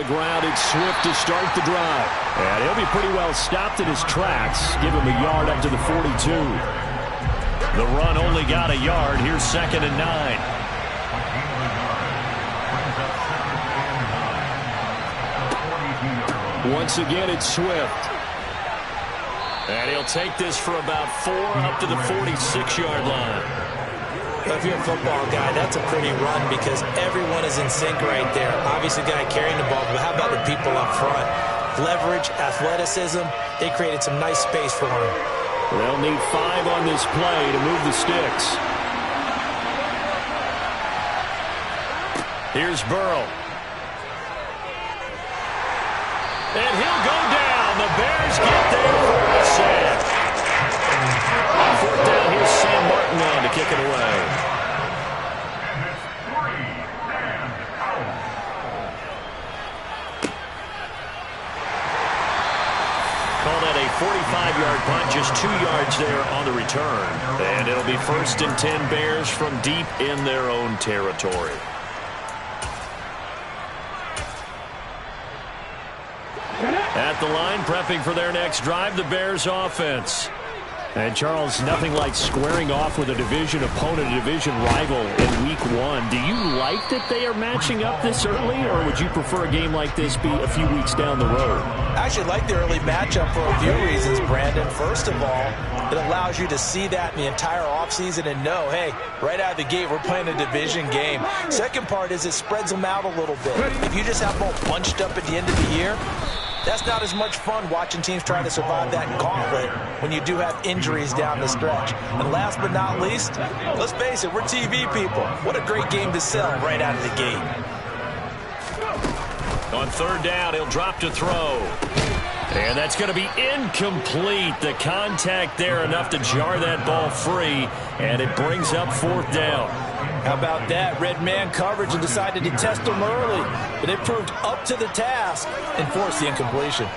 ground. It's Swift to start the drive. And he'll be pretty well stopped in his tracks. Give him a yard up to the 42. The run only got a yard. Here's 2nd and 9. Once again, it's Swift. And he'll take this for about 4 up to the 46-yard line. If you're a football guy, that's a pretty run because everyone is in sync right there. Obviously, the guy carrying the ball, but how about the people up front? Leverage, athleticism, they created some nice space for him. They'll need 5 on this play to move the sticks. Here's Burrow. And he'll go down. The Bears get there for a sack. On 4th down, here's Sam Martin on to kick it away. Call that a 45-yard punt, just 2 yards there on the return. And it'll be 1st and 10 Bears from deep in their own territory. At the line, prepping for their next drive, the Bears offense. And, Charles, nothing like squaring off with a division opponent, a division rival in Week 1. Do you like that they are matching up this early, or would you prefer a game like this be a few weeks down the road? I actually like the early matchup for a few reasons, Brandon. First of all, it allows you to see that in the entire offseason and know, hey, right out of the gate, we're playing a division game. Second part is it spreads them out a little bit. If you just have them all bunched up at the end of the year, that's not as much fun watching teams try to survive that gauntlet when you do have injuries down the stretch. And last but not least, let's face it, we're TV people. What a great game to sell right out of the gate. On 3rd down, he'll drop to throw. And that's going to be incomplete. The contact there enough to jar that ball free, and it brings up 4th down. How about that? Red man coverage and decided to test them early, but it proved up to the task and forced the incompletion.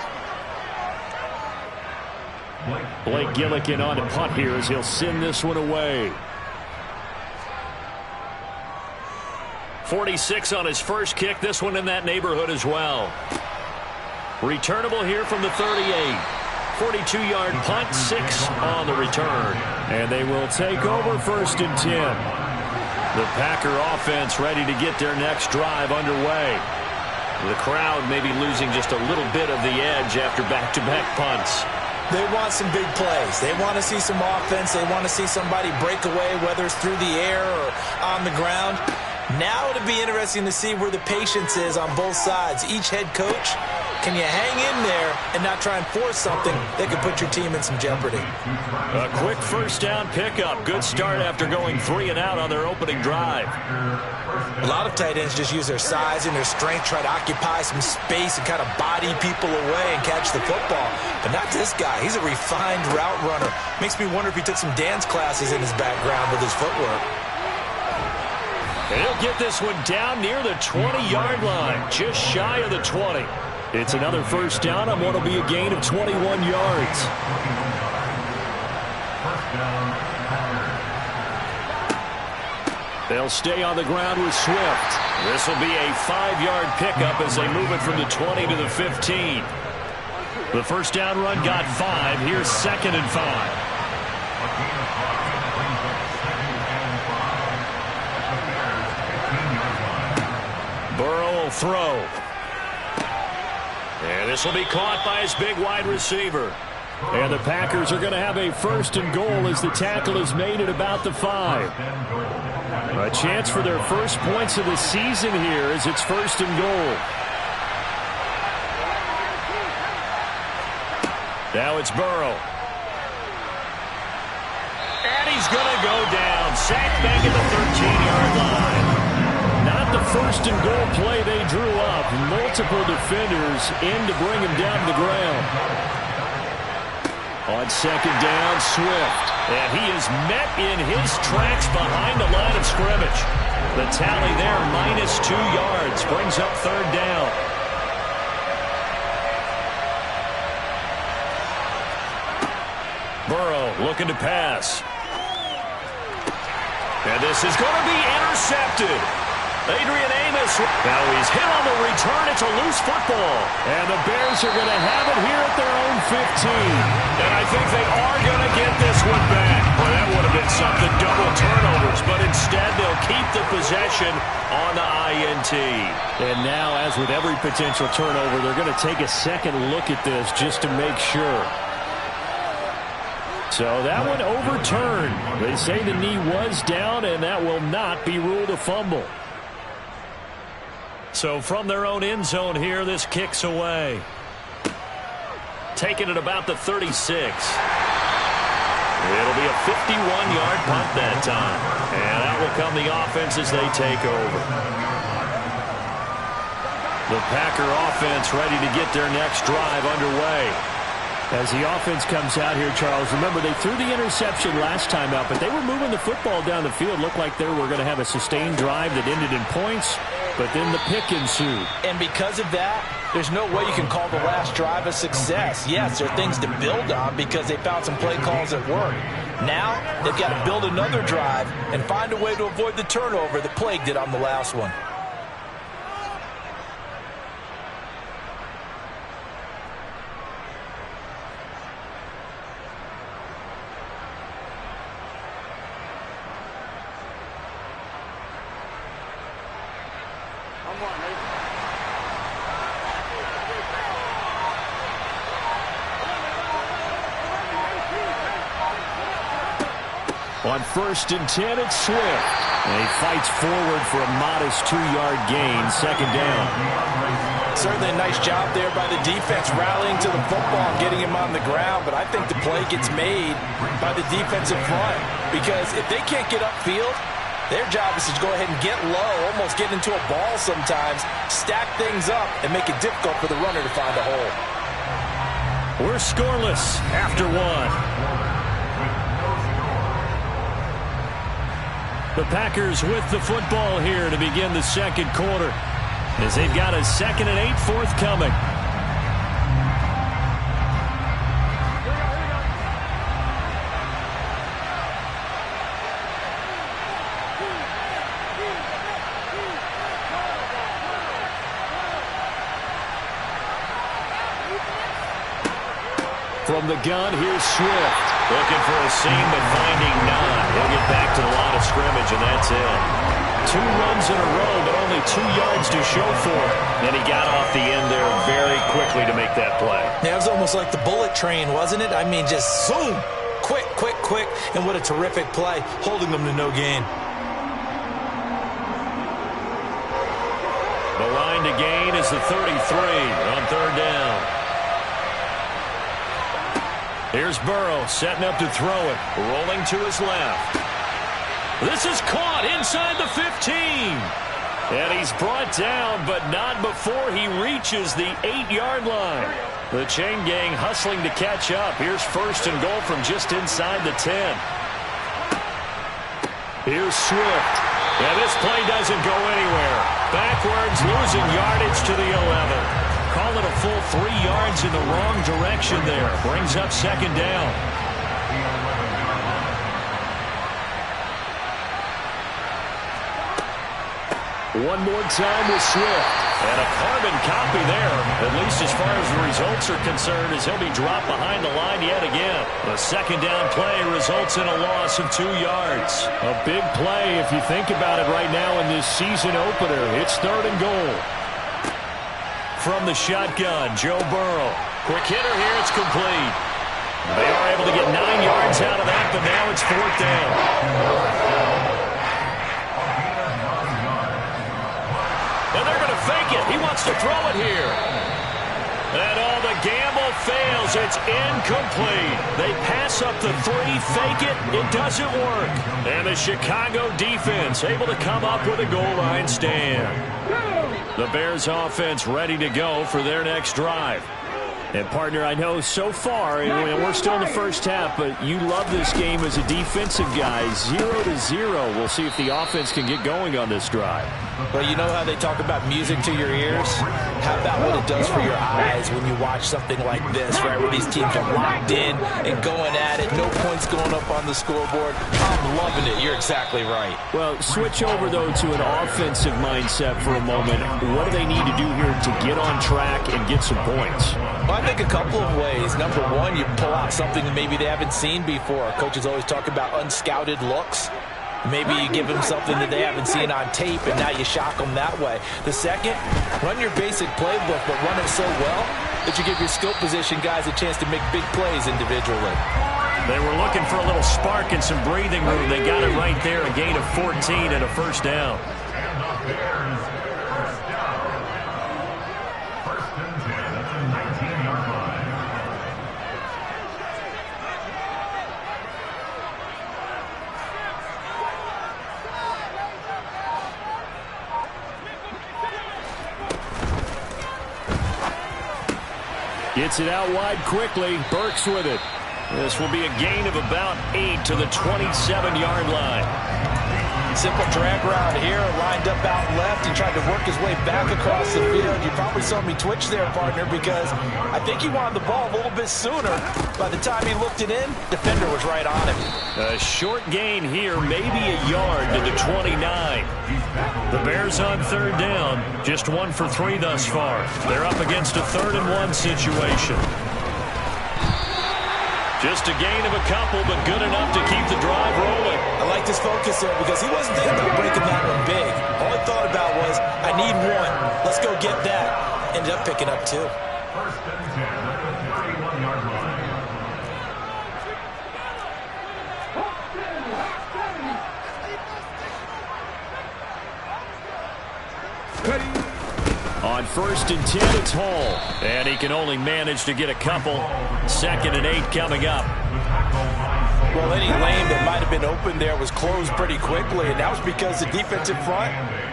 Blake Gillikin on to punt here as he'll send this one away. 46 on his first kick. This one in that neighborhood as well. Returnable here from the 38. 42-yard punt, 6 on the return. And they will take over 1st and 10. The Packer offense ready to get their next drive underway. The crowd may be losing just a little bit of the edge after back-to-back punts. They want some big plays. They want to see some offense. They want to see somebody break away, whether it's through the air or on the ground. Now it'll be interesting to see where the patience is on both sides. Each head coach, can you hang in there and not try and force something that could put your team in some jeopardy? A quick 1st down pickup. Good start after going 3 and out on their opening drive. A lot of tight ends just use their size and their strength, try to occupy some space and kind of body people away and catch the football. But not this guy. He's a refined route runner. Makes me wonder if he took some dance classes in his background with his footwork. And he'll get this one down near the 20-yard line, just shy of the 20. It's another 1st down on what will be a gain of 21 yards. They'll stay on the ground with Swift. This will be a 5-yard pickup as they move it from the 20 to the 15. The 1st down run got 5. Here's 2nd and 5. Burrow will throw. And this will be caught by his big wide receiver. And the Packers are going to have a 1st and goal as the tackle is made at about the 5. A chance for their first points of the season here as it's 1st and goal. Now it's Burrow. And he's going to go down. Sacked back at the 13-yard line. Not the 1st and goal play they drew up. Multiple defenders in to bring him down to the ground. On 2nd down, Swift. And he is met in his tracks behind the line of scrimmage. The tally there, -2 yards, brings up 3rd down. Burrow looking to pass. And this is going to be intercepted. Adrian Amos. Now he's hit on the return. It's a loose football. And the Bears are going to have it here at their own 15. And I think they are going to get this one back. Well, that would have been something, double turnovers. But instead, they'll keep the possession on the INT. And now, as with every potential turnover, they're going to take a second look at this just to make sure. So that one overturned. They say the knee was down, and that will not be ruled a fumble. So from their own end zone here, this kicks away. Taking it about the 36. It'll be a 51-yard punt that time. And out will come the offense as they take over. The Packer offense ready to get their next drive underway. As the offense comes out here, Charles, remember they threw the interception last time out, but they were moving the football down the field. Looked like they were going to have a sustained drive that ended in points, but then the pick ensued. And because of that, there's no way you can call the last drive a success. Yes, there are things to build on because they found some play calls that work. Now, they've got to build another drive and find a way to avoid the turnover that plagued it on the last one. On 1st and 10, it's Swift. And he fights forward for a modest 2-yard gain, second down. Certainly a nice job there by the defense rallying to the football and getting him on the ground, but I think the play gets made by the defensive front because if they can't get upfield, their job is to go ahead and get low, almost get into a ball sometimes, stack things up, and make it difficult for the runner to find a hole. We're scoreless after one. The Packers with the football here to begin the second quarter as they've got a 2nd and 8 forthcoming. From the gun, here's Swift. Looking for a seam, but finding none. He'll get back to the line of scrimmage, and that's it. 2 runs in a row, but only 2 yards to show for it. And he got off the end there very quickly to make that play. Yeah, it was almost like the bullet train, wasn't it? I mean, just zoom. Quick, quick, quick. And what a terrific play, holding them to no gain. The line to gain is the 33 on 3rd down. Here's Burrow setting up to throw it. Rolling to his left. This is caught inside the 15. And he's brought down, but not before he reaches the 8-yard line. The chain gang hustling to catch up. Here's 1st and goal from just inside the 10. Here's Swift. And this play doesn't go anywhere. Backwards, losing yardage to the 11. Call it a full 3 yards in the wrong direction there. Brings up 2nd down. One more time with Swift. And a carbon copy there, at least as far as the results are concerned, as he'll be dropped behind the line yet again. The 2nd down play results in a loss of 2 yards. A big play if you think about it right now in this season opener. It's 3rd and goal. From the shotgun, Joe Burrow. Quick hitter here, it's complete. They are able to get 9 yards out of that, but now it's 4th down. And they're going to fake it. He wants to throw it here. And all the gamble fails. It's incomplete. They pass up the 3, fake it. It doesn't work. And the Chicago defense able to come up with a goal line stand. The Bears offense ready to go for their next drive. And, partner, I know so far, we're still in the first half, but you love this game as a defensive guy. 0-0. We'll see if the offense can get going on this drive. Well, you know how they talk about music to your ears? How about what it does for your eyes when you watch something like this, right, where these teams are locked in and going at it, no points going up on the scoreboard? I'm loving it. You're exactly right. Well, switch over, though, to an offensive mindset for a moment. What do they need to do here to get on track and get some points? Well, I think a couple of ways. Number one, you pull out something that maybe they haven't seen before. Coaches always talk about unscouted looks. Maybe you give them something that they haven't seen on tape, and now you shock them that way. The second, run your basic playbook, but run it so well that you give your skill position guys a chance to make big plays individually. They were looking for a little spark and some breathing room. They got it right there, a gain of 14 and a first down. Gets it out wide quickly. Burks with it. This will be a gain of about 8 to the 27-yard line. Simple drag route here, lined up out left. He tried to work his way back across the field. You probably saw me twitch there, partner, because I think he wanted the ball a little bit sooner. By the time he looked it in, defender was right on him. A short gain here, maybe a yard to the 29. The Bears on third down, just 1 for 3 thus far. They're up against a 3rd and 1 situation. Just a gain of a couple, but good enough to keep the drive rolling. I like this focus there because he wasn't thinking about breaking that one big. All he thought about was, I need 1. Let's go get that. Ended up picking up 2. First and 10 at the 31-yard line. On 1st and 10, it's Hall. And he can only manage to get a couple. 2nd and 8 coming up. Well, any lane that might have been open there was closed pretty quickly, and that was because the defensive front,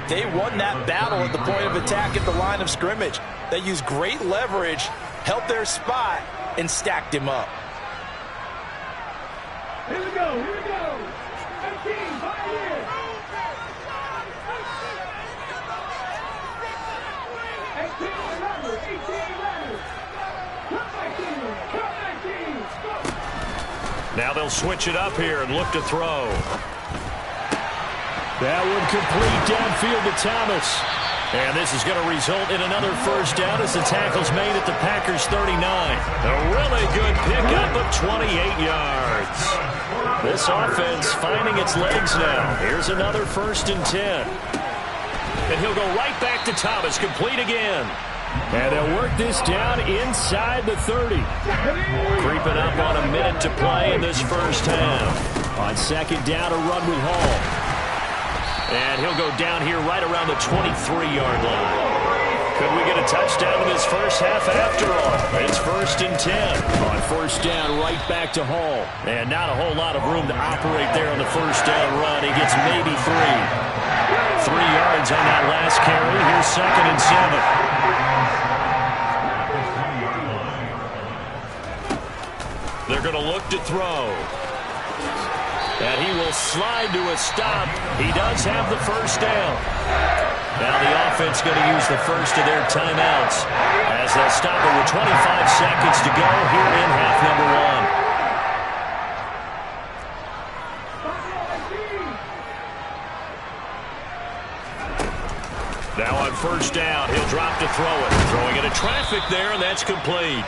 they won that battle at the point of attack at the line of scrimmage. They used great leverage, held their spot, and stacked him up. Here we go, here we go. 18, 5 years. 18 runners, 18 runners. Come 19, go. Now they'll switch it up here and look to throw. That one complete downfield to Thomas. And this is going to result in another first down as the tackle's made at the Packers 39. A really good pickup of 28 yards. This offense finding its legs now. Here's another 1st and 10. And he'll go right back to Thomas, complete again. And they'll work this down inside the 30. Creeping up on a minute to play in this first half. On 2nd down, a run with Hall. And he'll go down here right around the 23-yard line. Could we get a touchdown in this first half after all? It's 1st and 10. On 1st down, right back to Hall. And not a whole lot of room to operate there on the first down run. He gets maybe 3. 3 yards on that last carry. Here's 2nd and 7. They're going to look to throw. And he will slide to a stop. He does have the first down. Now the offense going to use the first of their timeouts as they'll stop it with 25 seconds to go here in half number 1. Now on first down, he'll drop to throw it. Throwing into traffic there, and that's complete.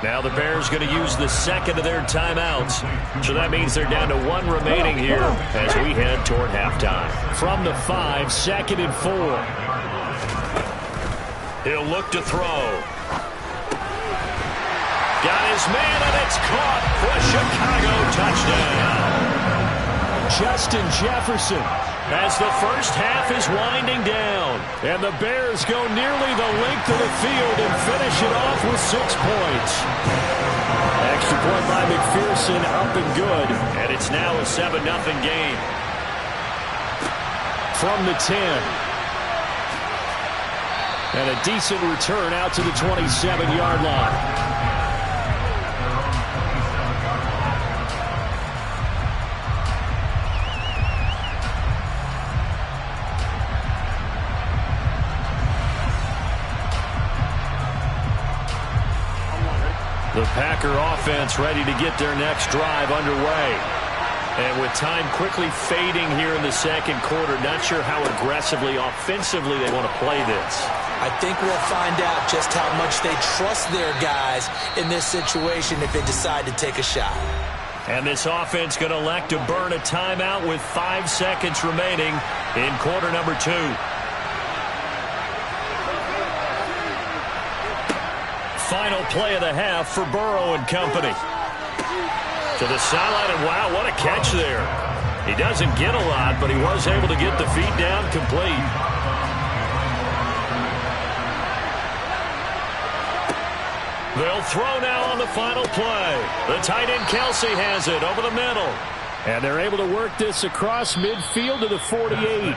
Now the Bears going to use the 2nd of their timeouts. So that means they're down to 1 remaining here as we head toward halftime. From the 5, 2nd and 4. He'll look to throw. Got his man, and it's caught for a Chicago touchdown. Justin Jefferson. As the first half is winding down. And the Bears go nearly the length of the field and finish it off with 6 points. Extra point by McPherson, up and good. And it's now a 7-0 game. From the 10. And a decent return out to the 27-yard line. The Packer offense ready to get their next drive underway. And with time quickly fading here in the second quarter, not sure how aggressively, offensively they want to play this. I think we'll find out just how much they trust their guys in this situation if they decide to take a shot. And this offense going to elect to burn a timeout with 5 seconds remaining in quarter number 2. Final play of the half for Burrow and company. To the sideline, and wow, what a catch there. He doesn't get a lot, but he was able to get the feet down complete. They'll throw now on the final play. The tight end Kelsey has it over the middle. And they're able to work this across midfield to the 48.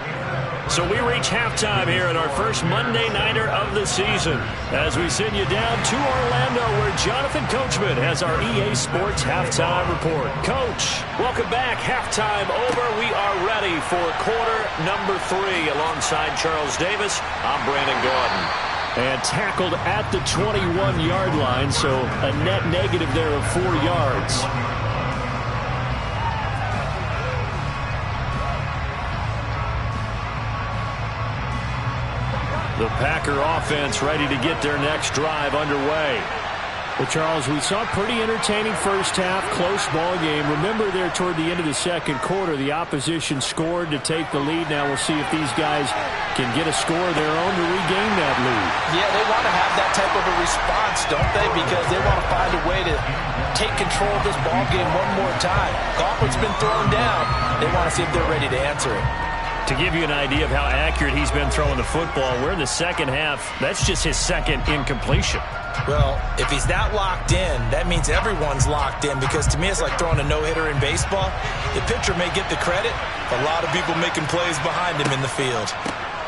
So we reach halftime here in our first Monday Nighter of the season as we send you down to Orlando where Jonathan Coachman has our EA Sports Halftime Report. Coach, welcome back. Halftime over. We are ready for quarter number 3 alongside Charles Davis. I'm Brandon Gaudin. And tackled at the 21-yard line, so a net negative there of 4 yards. The Packer offense ready to get their next drive underway. Well, Charles, we saw a pretty entertaining first half, close ball game. Remember there toward the end of the second quarter, the opposition scored to take the lead. Now we'll see if these guys can get a score of their own to regain that lead. Yeah, they want to have that type of a response, don't they? Because they want to find a way to take control of this ball game one more time. Gauntlet's been thrown down. They want to see if they're ready to answer it. To give you an idea of how accurate he's been throwing the football, we're in the second half. That's just his second incompletion. Well, if he's that locked in, that means everyone's locked in, because to me it's like throwing a no-hitter in baseball. The pitcher may get the credit, a lot of people making plays behind him in the field.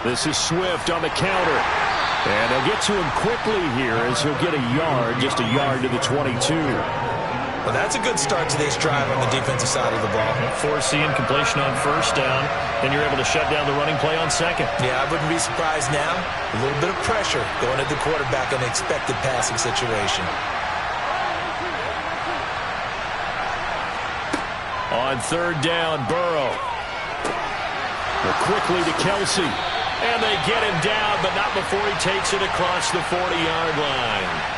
This is Swift on the counter. And they'll get to him quickly here as he'll get a yard, just a yard to the 22. Well, that's a good start to this drive on the defensive side of the ball. Force the incompletion on first down, then you're able to shut down the running play on second. Yeah, I wouldn't be surprised now. A little bit of pressure going at the quarterback in an expected passing situation. On third down, Burrow. Quickly to Kelsey. And they get him down, but not before he takes it across the 40-yard line.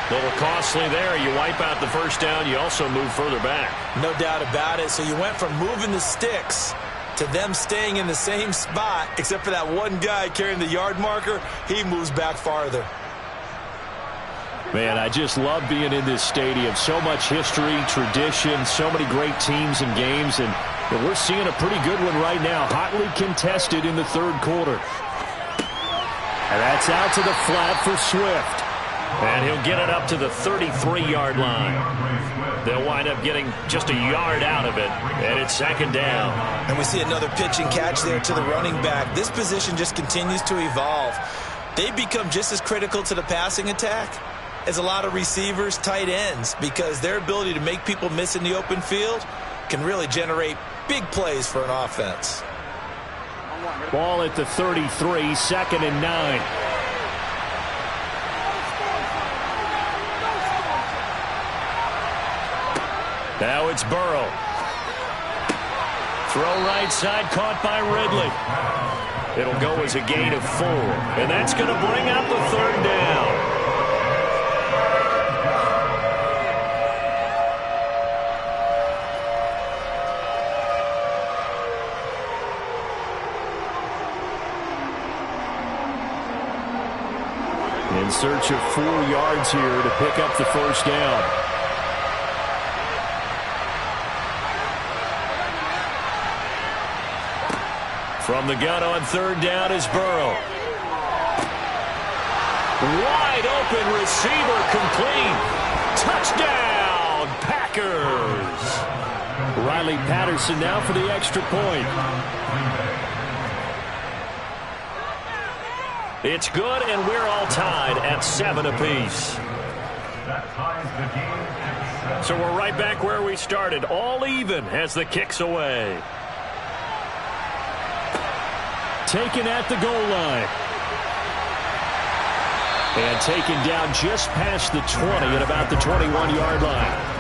A little costly there. You wipe out the first down. You also move further back. No doubt about it. So you went from moving the sticks to them staying in the same spot, except for that one guy carrying the yard marker. He moves back farther. Man, I just love being in this stadium. So much history, tradition, so many great teams and games, and we're seeing a pretty good one right now. Hotly contested in the third quarter. And that's out to the flat for Swift. And he'll get it up to the 33-yard line. They'll wind up getting just a yard out of it, and it's second down. And we see another pitch and catch there to the running back. This position just continues to evolve. They become just as critical to the passing attack as a lot of receivers, tight ends, because their ability to make people miss in the open field can really generate big plays for an offense. Ball at the 33, second and 9. Now it's Burrow. Throw right side, caught by Ridley. It'll go as a gain of 4. And that's going to bring up the third down. In search of 4 yards here to pick up the first down. From the gun on third down is Burrow. Wide open receiver complete. Touchdown, Packers. Riley Patterson now for the extra point. It's good, and we're all tied at 7 apiece. So we're right back where we started, all even as the kick's away. Taken at the goal line. And taken down just past the 20 at about the 21-yard line.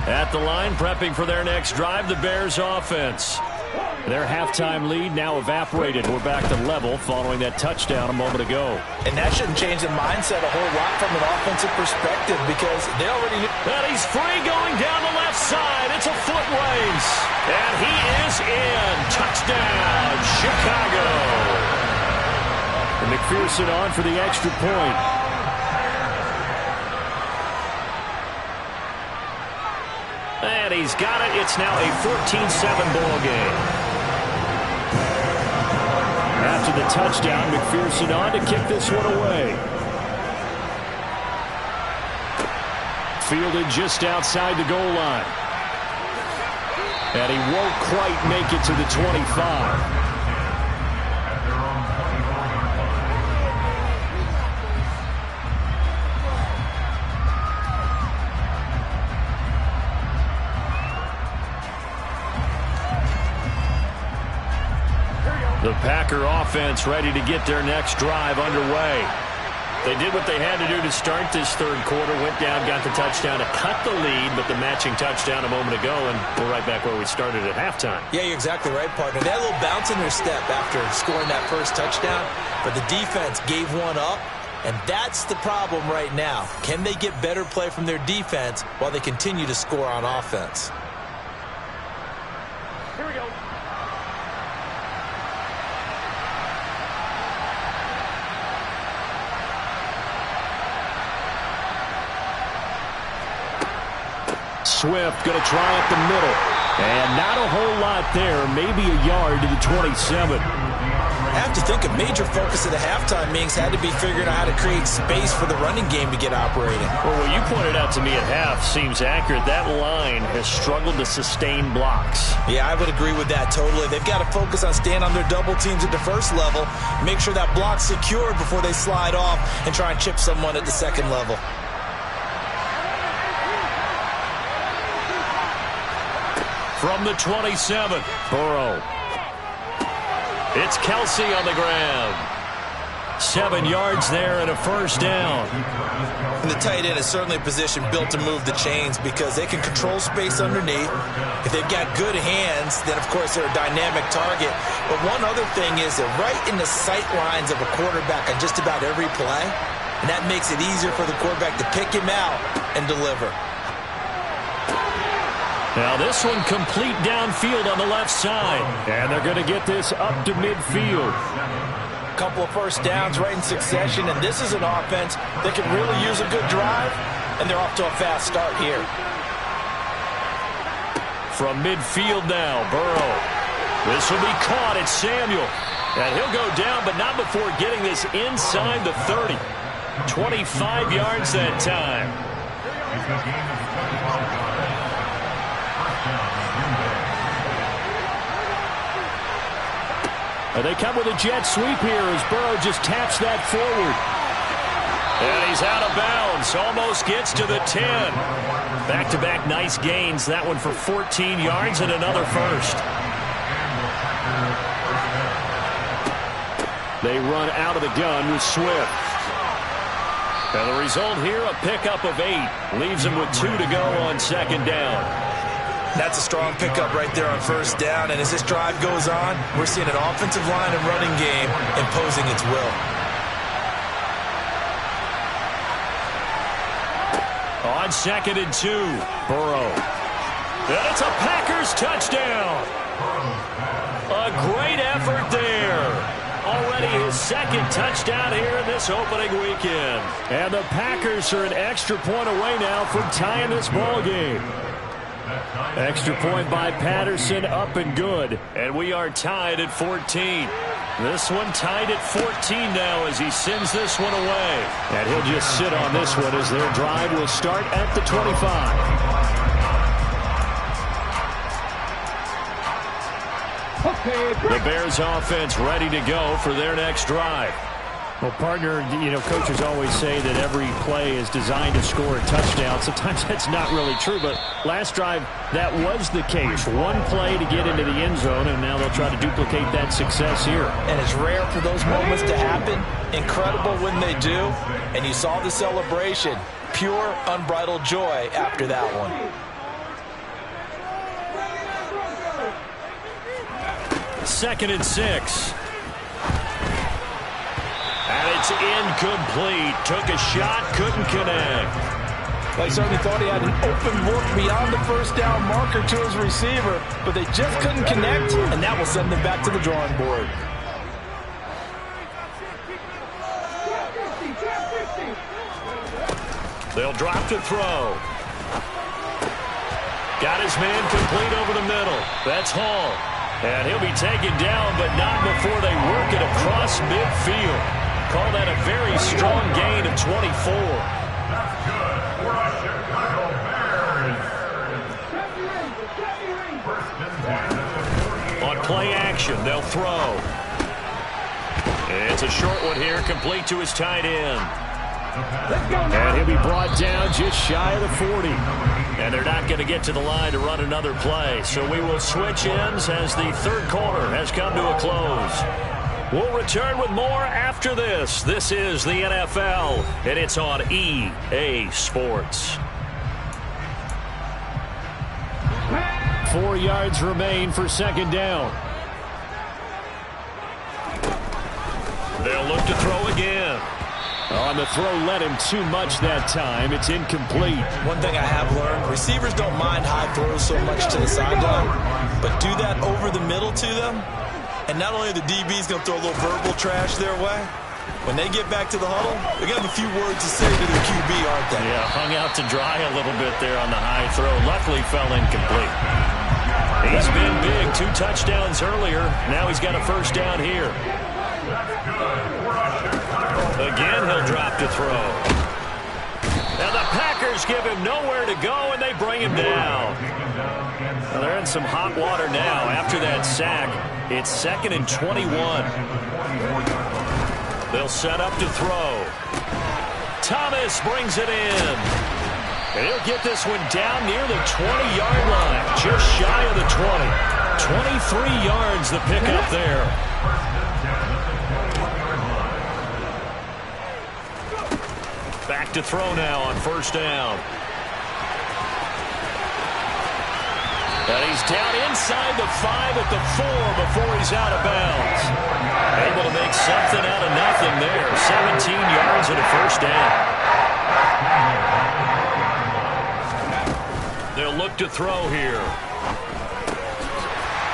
At the line, prepping for their next drive, the Bears offense. Their halftime lead now evaporated. We're back to level following that touchdown a moment ago. And that shouldn't change the mindset a whole lot from an offensive perspective because they already knew. And he's free going down the left side. It's a foot race. And he is in. Touchdown, Chicago. And McPherson on for the extra point. And he's got it. It's now a 14-7 ball game. After the touchdown, McPherson on to kick this one away. Fielded just outside the goal line. And he won't quite make it to the 25. The Packer offense ready to get their next drive underway. They did what they had to do to start this third quarter. Went down, got the touchdown to cut the lead, but the matching touchdown a moment ago, and we're right back where we started at halftime. Yeah, you're exactly right, partner. They had a little bounce in their step after scoring that first touchdown, but the defense gave one up, and that's the problem right now. Can they get better play from their defense while they continue to score on offense? Here we go. Swift going to try up the middle. And not a whole lot there. Maybe a yard to the 27. I have to think a major focus of the halftime meetings had to be figuring out how to create space for the running game to get operating. Well, what you pointed out to me at half seems accurate. That line has struggled to sustain blocks. Yeah, I would agree with that totally. They've got to focus on staying on their double teams at the first level, make sure that block's secured before they slide off and try and chip someone at the second level. From the 27, Burrow. It's Kelsey on the ground. 7 yards there and a first down. And the tight end is certainly a position built to move the chains because they can control space underneath. If they've got good hands, then of course they're a dynamic target. But one other thing is they're right in the sight lines of a quarterback on just about every play. And that makes it easier for the quarterback to pick him out and deliver. Now this one complete downfield on the left side. And they're going to get this up to midfield. A couple of first downs right in succession, and this is an offense that can really use a good drive, and they're off to a fast start here. From midfield now, Burrow. This will be caught. It's Samuel. And he'll go down, but not before getting this inside the 30. 25 yards that time. They come with a jet sweep here as Burrow just taps that forward. And he's out of bounds. Almost gets to the 10. Back-to-back nice gains. That one for 14 yards and another first. They run out of the gun with Swift. And the result here, a pickup of 8. Leaves him with 2 to go on second down. That's a strong pickup right there on first down, and as this drive goes on, we're seeing an offensive line and running game imposing its will. On 2nd and 2, Burrow. And it's a Packers touchdown. A great effort there. Already his second touchdown here in this opening weekend. And the Packers are an extra point away now from tying this ball game. Extra point by Patterson, up and good. And we are tied at 14. This one tied at 14 now as he sends this one away. And he'll just sit on this one as their drive will start at the 25. The Bears offense ready to go for their next drive. Well, partner, coaches always say that every play is designed to score a touchdown. Sometimes that's not really true, but last drive, that was the case. One play to get into the end zone, and now they'll try to duplicate that success here. And it's rare for those moments to happen. Incredible when they do. And you saw the celebration. Pure, unbridled joy after that one. Second and 6. And it's incomplete. Took a shot, couldn't connect. Well, he certainly thought he had an open look beyond the first down marker to his receiver, but they just couldn't connect, and that will send them back to the drawing board. They'll drop to throw. Got his man complete over the middle. That's Hall. And he'll be taken down, but not before they work it across midfield. Call that a very strong gain of 24. On play action, they'll throw. It's a short one here, complete to his tight end. And he'll be brought down just shy of the 40. And they're not going to get to the line to run another play. So we will switch ends as the third quarter has come to a close. We'll return with more after this. This is the NFL, and it's on EA Sports. 4 yards remain for second down. They'll look to throw again. On the throw, led him too much that time. It's incomplete. One thing I have learned, receivers don't mind high throws so much to the sideline, but do that over the middle to them, and not only are the DBs going to throw a little verbal trash their way, when they get back to the huddle, they're going to have a few words to say to their QB, aren't they? Yeah, hung out to dry a little bit there on the high throw. Luckily fell incomplete. He's been big. 2 touchdowns earlier. Now he's got a first down here. Again, he'll drop to throw. Now the Packers give him nowhere to go, and they bring him down. Well, they're in some hot water now after that sack. It's 2nd and 21. They'll set up to throw. Thomas brings it in. And he'll get this one down near the 20-yard line, just shy of the 20. 23 yards the pickup there. Back to throw now on first down. And he's down inside the 5 at the 4 before he's out of bounds. Able to make something out of nothing there. 17 yards and a first down. They'll look to throw here.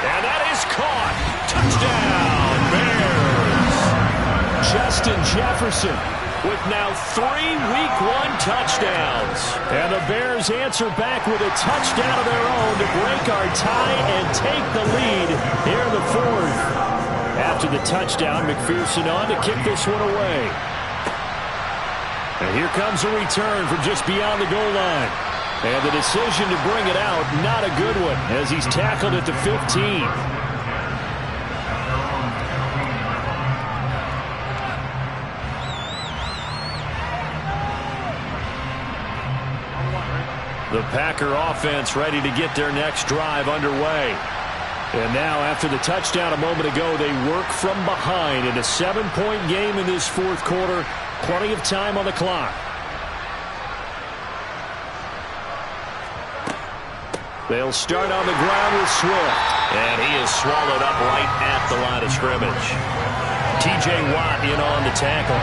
And that is caught. Touchdown, Bears. Justin Jefferson with now 3 Week 1 touchdowns. And the Bears answer back with a touchdown of their own to break our tie and take the lead here in the 4th. After the touchdown, McPherson on to kick this one away. And here comes a return from just beyond the goal line. And the decision to bring it out, not a good one, as he's tackled at the 15. The Packer offense ready to get their next drive underway. And now, after the touchdown a moment ago, they work from behind in a 7-point game in this 4th quarter. Plenty of time on the clock. They'll start on the ground with Swift. And he is swallowed up right at the line of scrimmage. T.J. Watt in on the tackle.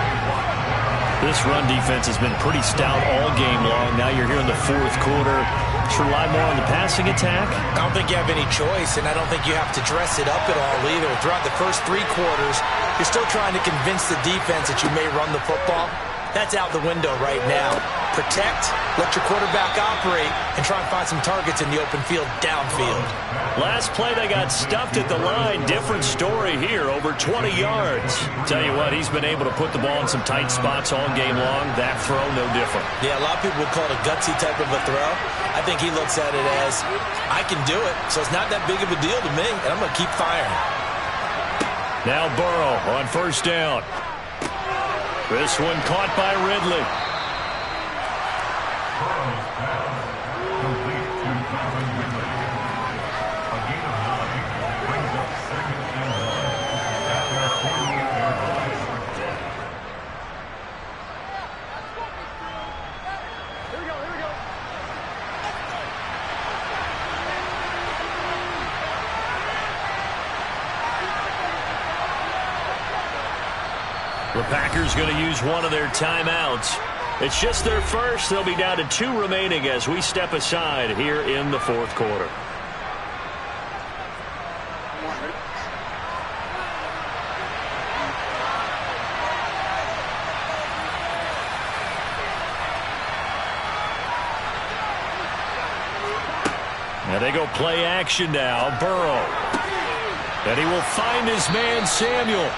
This run defense has been pretty stout all game long. Now you're here in the 4th quarter. Should rely more on the passing attack? I don't think you have any choice, and I don't think you have to dress it up at all either. Throughout the first 3 quarters, you're still trying to convince the defense that you may run the football. That's out the window right now. Protect, let your quarterback operate, and try and find some targets in the open field downfield. Last play, they got stuffed at the line. Different story here, over 20 yards. Tell you what, he's been able to put the ball in some tight spots all game long. That throw, no different. Yeah, a lot of people would call it a gutsy type of a throw. I think he looks at it as, I can do it, so it's not that big of a deal to me, and I'm going to keep firing. Now Burrow on first down. This one caught by Ridley. The Packers going to use one of their timeouts. It's just their first. They'll be down to 2 remaining as we step aside here in the fourth quarter. Now they go play action now. Burrow. And he will find his man Samuel.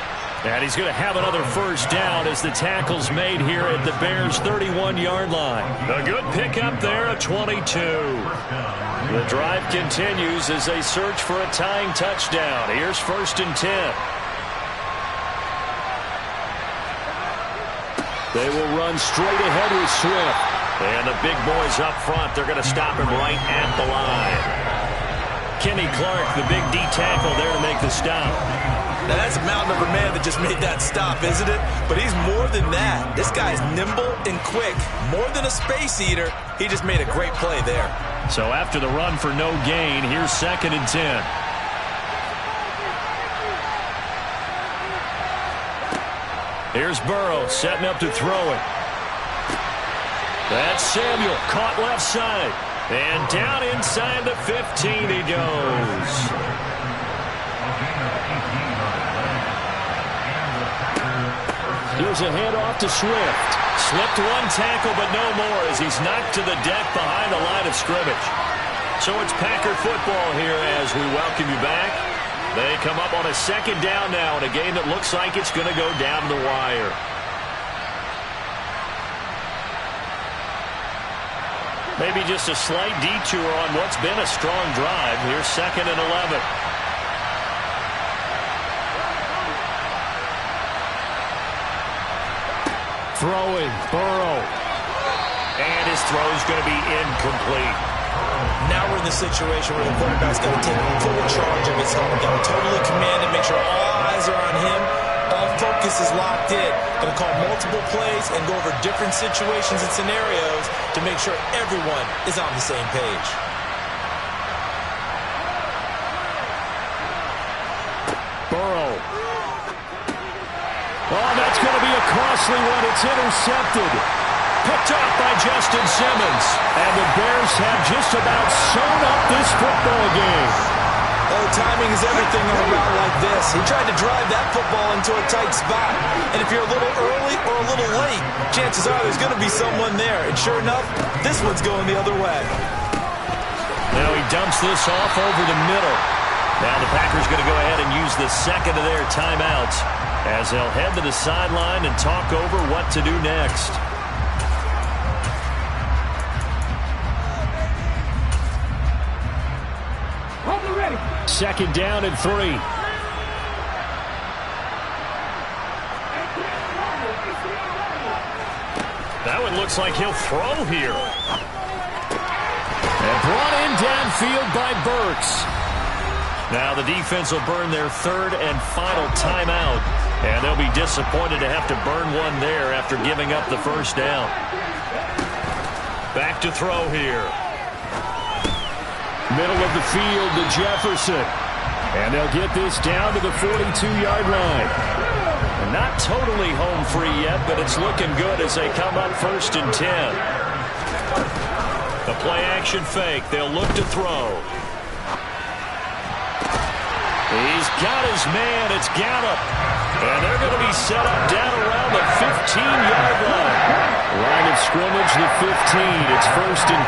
And he's going to have another first down as the tackle's made here at the Bears' 31-yard line. A good pickup there at 22. The drive continues as they search for a tying touchdown. Here's 1st and 10. They will run straight ahead with Swift. And the big boys up front, they're going to stop him right at the line. Kenny Clark, the big D tackle there to make the stop. Now, that's a mountain of a man that just made that stop, isn't it? But he's more than that. This guy's nimble and quick. More than a space eater, he just made a great play there. So after the run for no gain, here's 2nd and 10. Here's Burrow setting up to throw it. That's Samuel, caught left side. And down inside the 15 he goes. Here's a handoff to Swift. Slipped one tackle, but no more as he's knocked to the deck behind the line of scrimmage. So it's Packer football here as we welcome you back. They come up on a 2nd down now in a game that looks like it's going to go down the wire. Maybe just a slight detour on what's been a strong drive. Here's 2nd and 11. Throwing, Burrow. And his throw's going to be incomplete. Now we're in the situation where the quarterback's got to take full charge of his helmet. Got to totally command it, make sure all eyes are on him. All focus is locked in. Going to call multiple plays and go over different situations and scenarios to make sure everyone is on the same page. Burrow. Oh, that's going to be a costly one. It's intercepted. Picked off by Justin Simmons. And the Bears have just about sewn up this football game. Oh, timing is everything on a route like this. He tried to drive that football into a tight spot. And if you're a little early or a little late, chances are there's going to be someone there. And sure enough, this one's going the other way. Now he dumps this off over the middle. Now the Packers going to go ahead and use the 2nd of their timeouts as they'll head to the sideline and talk over what to do next. Ready. 2nd down and 3. That one looks like he'll throw here. And brought in downfield by Burks. Now the defense will burn their 3rd and final timeout. And they'll be disappointed to have to burn one there after giving up the first down. Back to throw here. Middle of the field to Jefferson. And they'll get this down to the 42-yard line. And not totally home free yet, but it's looking good as they come up 1st and 10. The play action fake. They'll look to throw. He's got his man. It's Gallup. And they're going to be set up down around the 15-yard line. Line of scrimmage, the 15. It's 1st and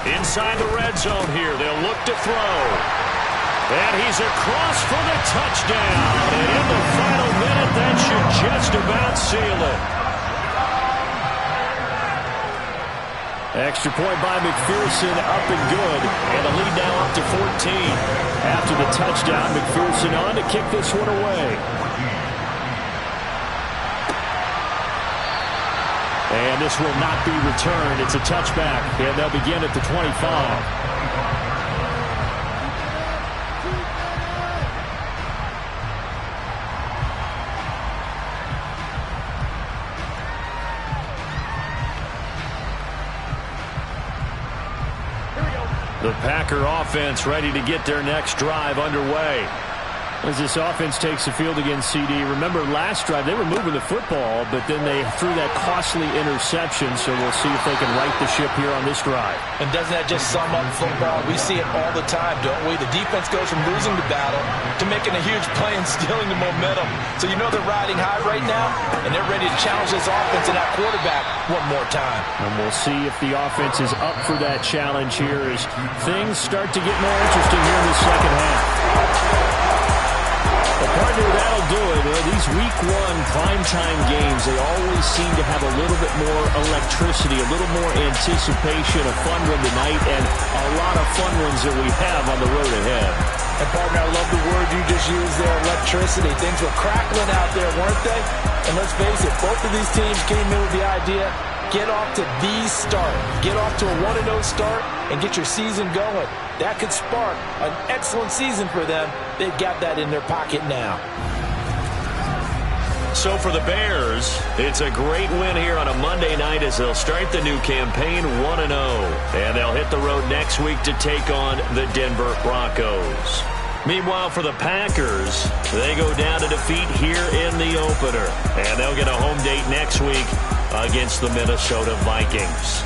10. Inside the red zone here. They'll look to throw. And he's across for the touchdown. And in the final minute, that should just about seal it. Extra point by McPherson, up and good. And the lead now up to 14. After the touchdown, McPherson on to kick this one away. And this will not be returned. It's a touchback, and they'll begin at the 25. The Packer offense ready to get their next drive underway. As this offense takes the field against CD. Remember, last drive, they were moving the football, but then they threw that costly interception, so we'll see if they can right the ship here on this drive. And doesn't that just sum up football? We see it all the time, don't we? The defense goes from losing the battle to making a huge play and stealing the momentum. So you know they're riding high right now, and they're ready to challenge this offense and that quarterback one more time. And we'll see if the offense is up for that challenge here as things start to get more interesting here in the second half. Well, partner, that'll do it. These Week 1 primetime games, they always seem to have a little bit more electricity, a little more anticipation, a fun one tonight, and a lot of fun ones that we have on the road ahead. And, partner, I love the word you just used there, electricity. Things were crackling out there, weren't they? And let's face it, both of these teams came in with the idea, get off to the start. Get off to a 1-0 start and get your season going. That could spark an excellent season for them. They've got that in their pocket now. So for the Bears, it's a great win here on a Monday night as they'll start the new campaign 1-0. And they'll hit the road next week to take on the Denver Broncos. Meanwhile, for the Packers, they go down to defeat here in the opener. And they'll get a home date next week against the Minnesota Vikings.